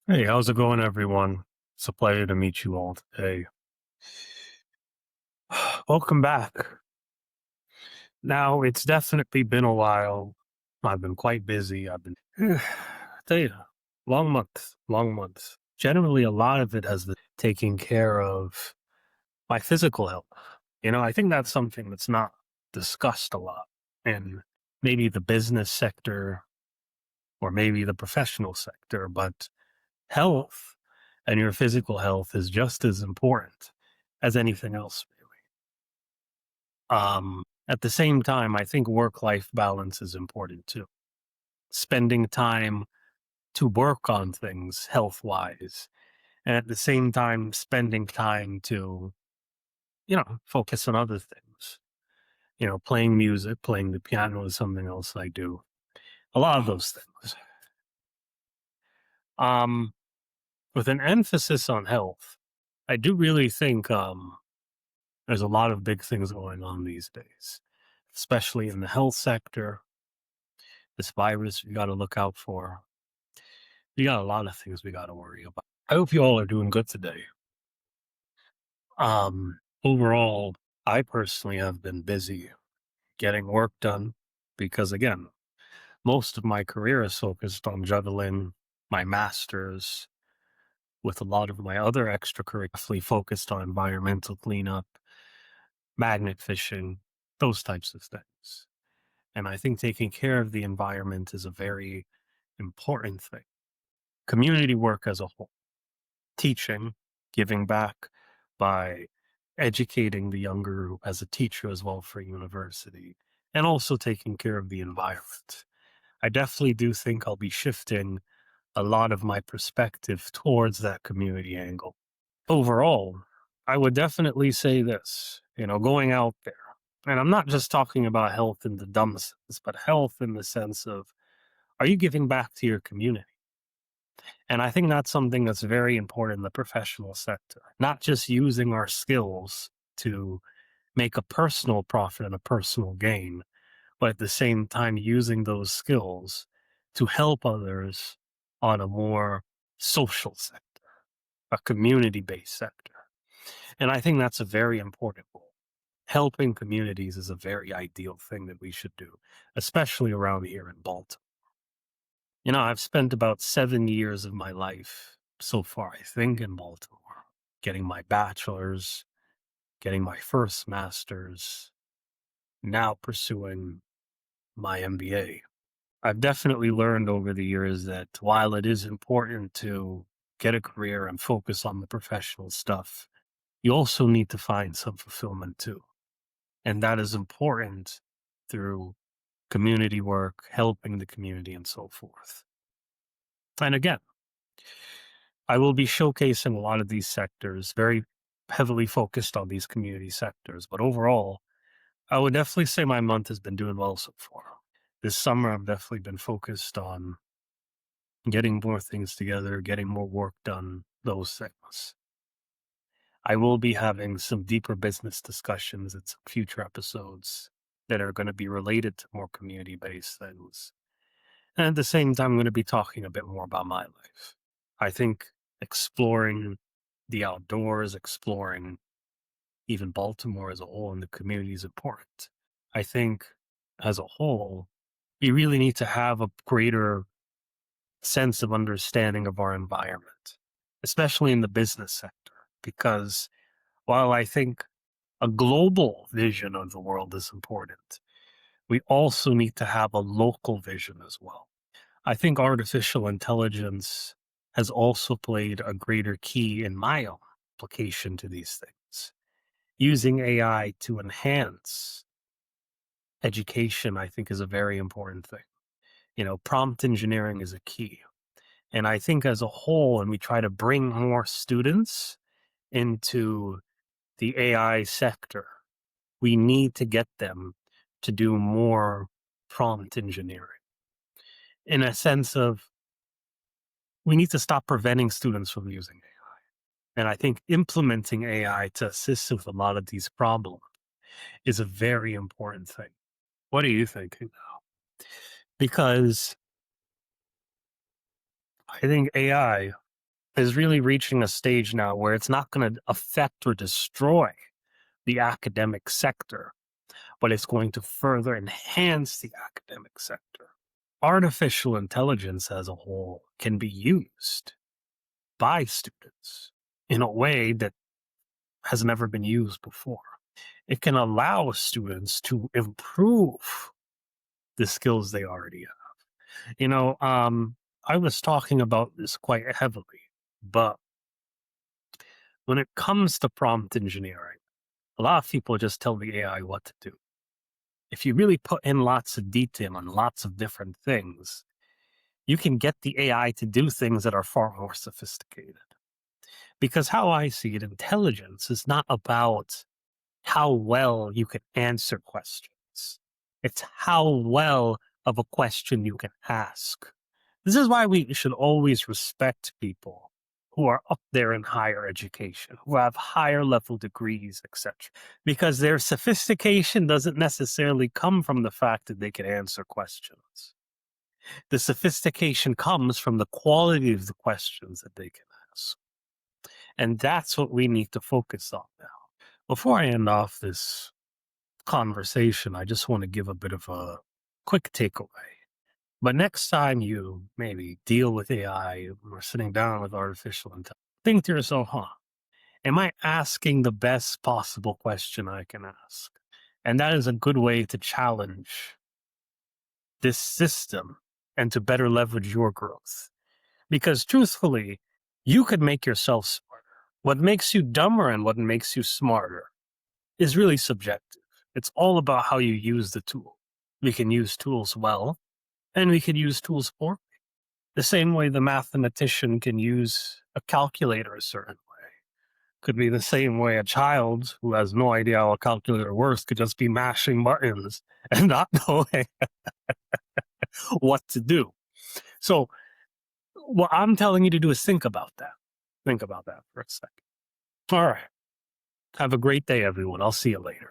Hey, how's it going, everyone? It's a pleasure to meet you all today. Welcome back. Now, it's definitely been a while. I've been quite busy. I tell you, long months, long months. Generally, a lot of it has been taking care of my physical health. I think that's something that's not discussed a lot in maybe the business sector or maybe the professional sector, but health and your physical health is just as important as anything else, really. At the same time, I think work life balance is important too. Spending time to work on things health wise, and at the same time, spending time to, focus on other things. Playing music, playing the piano is something else I do. A lot of those things. Um, with an emphasis on health, I do really think there's a lot of big things going on these days, especially in the health sector. This virus we got to look out for. We got a lot of things we got to worry about. I hope you all are doing good today. Overall, I personally have been busy getting work done because, again, most of my career is focused on juggling my master's with a lot of my other extracurricularly focused on environmental cleanup, magnet fishing, those types of things. And I think taking care of the environment is a very important thing. Community work as a whole, teaching, giving back by educating the younger as a teacher as well for university, and also taking care of the environment. I definitely do think I'll be shifting a lot of my perspective towards that community angle. Overall, I would definitely say this, going out there. And I'm not just talking about health in the dumb sense, but health in the sense of, are you giving back to your community? And I think that's something that's very important in the professional sector, not just using our skills to make a personal profit and a personal gain, but at the same time using those skills to help others on a more social sector, a community based sector. And I think that's a very important role. Helping communities is a very ideal thing that we should do, especially around here in Baltimore. I've spent about 7 years of my life so far, I think, in Baltimore, getting my bachelor's, getting my first master's, now pursuing my MBA. I've definitely learned over the years that while it is important to get a career and focus on the professional stuff, you also need to find some fulfillment too. And that is important through community work, helping the community, and so forth. And again, I will be showcasing a lot of these sectors, very heavily focused on these community sectors. But overall, I would definitely say my month has been doing well so far. This summer, I've definitely been focused on getting more things together, getting more work done, those things. I will be having some deeper business discussions in some future episodes that are going to be related to more community based things. And at the same time, I'm going to be talking a bit more about my life. I think exploring the outdoors, exploring even Baltimore as a whole and the community is important. I think as a whole, we really need to have a greater sense of understanding of our environment, especially in the business sector, because while I think a global vision of the world is important, we also need to have a local vision as well. I think artificial intelligence has also played a greater key in my own application to these things. Using AI to enhance education, I think, is a very important thing. Prompt engineering is a key. And I think as a whole, when we try to bring more students into the AI sector, we need to get them to do more prompt engineering in a sense of we need to stop preventing students from using AI. And I think implementing AI to assist with a lot of these problems is a very important thing. What are you thinking now? Because I think AI is really reaching a stage now where it's not going to affect or destroy the academic sector, but it's going to further enhance the academic sector. Artificial intelligence as a whole can be used by students in a way that has never been used before. It can allow students to improve the skills they already have. I was talking about this quite heavily, but when it comes to prompt engineering, a lot of people just tell the AI what to do. If you really put in lots of detail on lots of different things, you can get the AI to do things that are far more sophisticated. Because how I see it, intelligence is not about how well you can answer questions. It's how well of a question you can ask. This is why we should always respect people who are up there in higher education, who have higher level degrees, etc. Because their sophistication doesn't necessarily come from the fact that they can answer questions. The sophistication comes from the quality of the questions that they can ask. And that's what we need to focus on now. Before I end off this conversation, I just want to give a bit of a quick takeaway. But next time you maybe deal with AI or sitting down with artificial intelligence, think to yourself, am I asking the best possible question I can ask? And that is a good way to challenge this system and to better leverage your growth. Because truthfully, you could make yourself smarter. What makes you dumber and what makes you smarter is really subjective. It's all about how you use the tool. We can use tools well, and we can use tools poorly. The same way the mathematician can use a calculator a certain way. Could be the same way a child who has no idea how a calculator works could just be mashing buttons and not knowing what to do. So what I'm telling you to do is think about that. Think about that for a second. All right. Have a great day, everyone. I'll see you later.